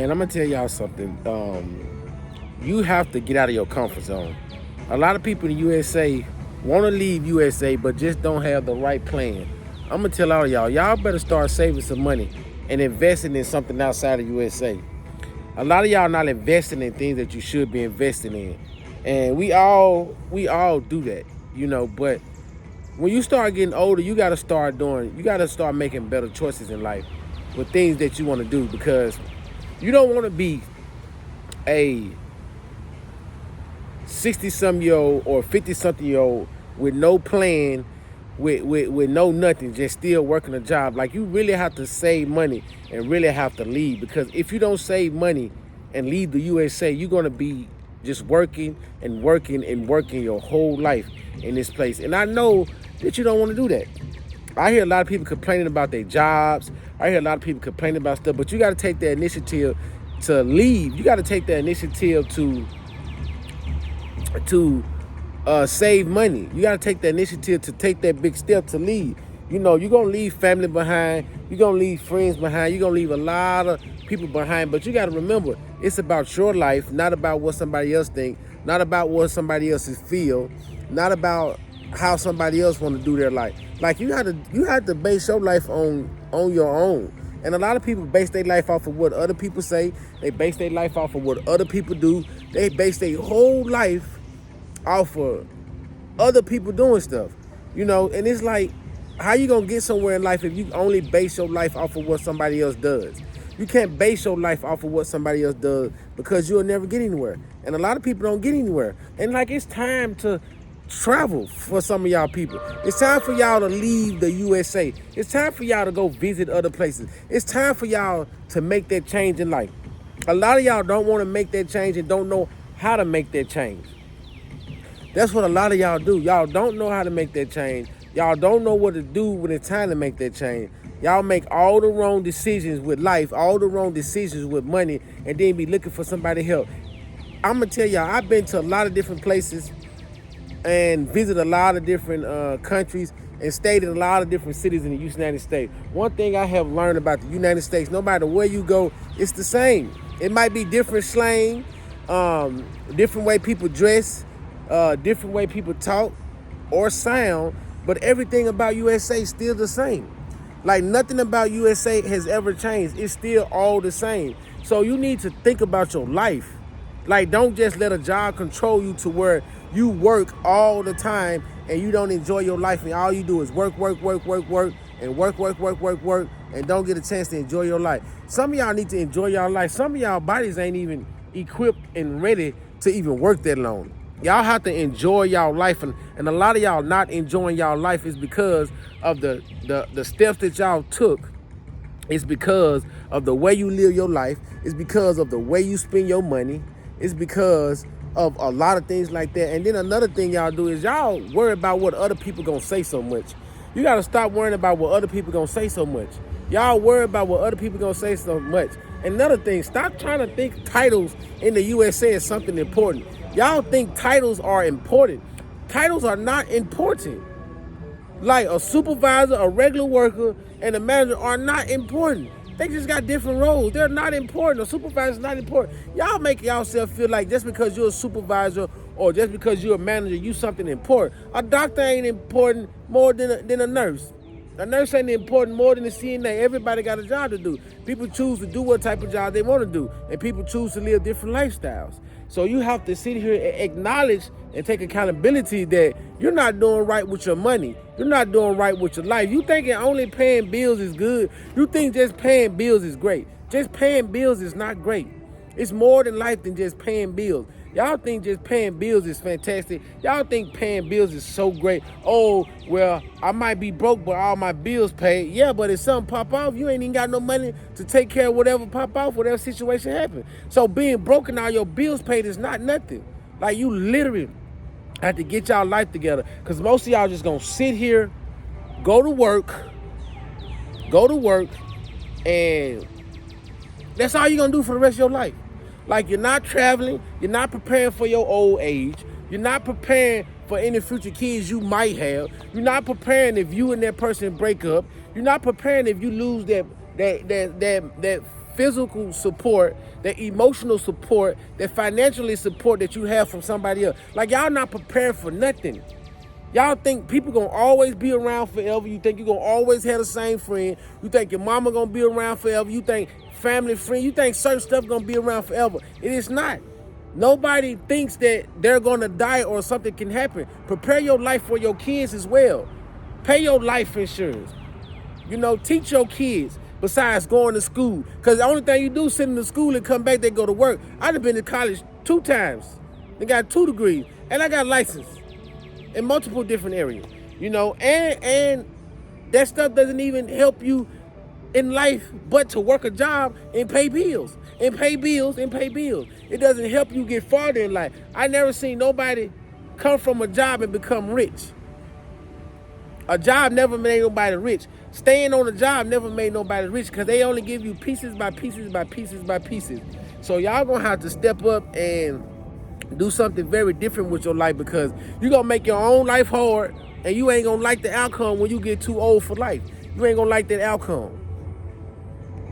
And I'm gonna tell y'all something. You have to get out of your comfort zone. A lot of people in the USA want to leave USA, but just don't have the right plan. I'm gonna tell all of y'all, y'all better start saving some money and investing in something outside of USA. A lot of y'all not investing in things that you should be investing in, and we all do that, But when you start getting older, you gotta start making better choices in life with things that you want to do because you don't want to be a 60 something year old or 50 something year old with no plan, with no nothing, just still working a job. Like, you really have to save money and really have to leave, because if you don't save money and leave the USA, you're going to be just working and working and working your whole life in this place. And I know that you don't want to do that. I hear a lot of people complaining about their jobs. I hear a lot of people complaining about stuff, but you got to take that initiative to leave. You got to take that initiative to save money. You got to take that initiative to take that big step to leave. You're going to leave family behind. You're going to leave friends behind. You're going to leave a lot of people behind. But you got to remember, it's about your life, not about what somebody else think, not about what somebody else feel, not about how somebody else want to do their life. Like, you have to base your life on your own. And a lot of people base their life off of what other people say. They base their life off of what other people do. They base their whole life off of other people doing stuff, and it's like, how you gonna get somewhere in life if you only base your life off of what somebody else does? You can't base your life off of what somebody else does, because you'll never get anywhere. And a lot of people don't get anywhere. And like, it's time to travel for some of y'all people. It's time for y'all to leave the USA. It's time for y'all to go visit other places. It's time for y'all to make that change in life. A lot of y'all don't want to make that change and don't know how to make that change. That's what a lot of y'all do. Y'all don't know how to make that change. Y'all don't know what to do when it's time to make that change. Y'all make all the wrong decisions with life, all the wrong decisions with money, and then be looking for somebody help. I'm going to tell y'all, I've been to a lot of different places and visited a lot of different countries and stayed in a lot of different cities in the United States. One thing I have learned about the United States, no matter where you go, it's the same. It might be different slang, different way people dress, different way people talk or sound, but everything about USA is still the same. Like, nothing about USA has ever changed. It's still all the same. So you need to think about your life. Like, don't just let a job control you to where you work all the time and you don't enjoy your life, and all you do is work, and work, and don't get a chance to enjoy your life. Some of y'all need to enjoy your life. Some of y'all bodies ain't even equipped and ready to even work that long. Y'all have to enjoy y'all life, and a lot of y'all not enjoying y'all life is because of the steps that y'all took. It's because of the way you live your life. It's because of the way you spend your money. It's because of a lot of things like that. And then another thing y'all do is y'all worry about what other people gonna say so much. You gotta stop worrying about what other people gonna say so much. Y'all worry about what other people gonna say so much. Another thing, stop trying to think titles in the USA is something important. Y'all think titles are important. Titles are not important. Like, a supervisor, a regular worker, and a manager are not important. They just got different roles. They're not important. A supervisor is not important. Y'all make yourself feel like just because you're a supervisor or just because you're a manager, you something important. A doctor ain't important more than a nurse. A nurse ain't important more than a CNA. Everybody got a job to do. People choose to do what type of job they want to do, and people choose to live different lifestyles. So you have to sit here and acknowledge and take accountability that you're not doing right with your money. You're not doing right with your life. You thinking only paying bills is good. You think just paying bills is great. Just paying bills is not great. It's more than life than just paying bills. Y'all think just paying bills is fantastic. Y'all think paying bills is so great. Oh, well, I might be broke, but all my bills paid. Yeah, but if something pop off, you ain't even got no money to take care of whatever pop off, whatever situation happen. So being broke and all your bills paid is not nothing. Like, you literally have to get y'all life together, because most of y'all just gonna sit here, go to work, and that's all you're gonna do for the rest of your life. Like, you're not traveling, you're not preparing for your old age, you're not preparing for any future kids you might have, you're not preparing if you and that person break up, you're not preparing if you lose that physical support, that emotional support, that financially support that you have from somebody else. Like, y'all not prepared for nothing. Y'all think people gonna always be around forever. You think you're gonna always have the same friend. You think your mama gonna be around forever. You think family, friend, you think certain stuff gonna be around forever. It is not. Nobody thinks that they're gonna die or something can happen. Prepare your life for your kids as well. Pay your life insurance. You know, teach your kids besides going to school. Because the only thing you do is sit in the school and come back, they go to work. I've been to college 2 times. They got 2 degrees. And I got a license in multiple different areas. You know, and that stuff doesn't even help you in life but to work a job and pay bills. And pay bills and pay bills. It doesn't help you get farther in life. I never seen nobody come from a job and become rich. A job never made nobody rich. Staying on a job never made nobody rich because they only give you pieces by pieces by pieces by pieces. So y'all gonna have to step up and do something very different with your life, because you're gonna make your own life hard and you ain't gonna like the outcome when you get too old for life. You ain't gonna like that outcome.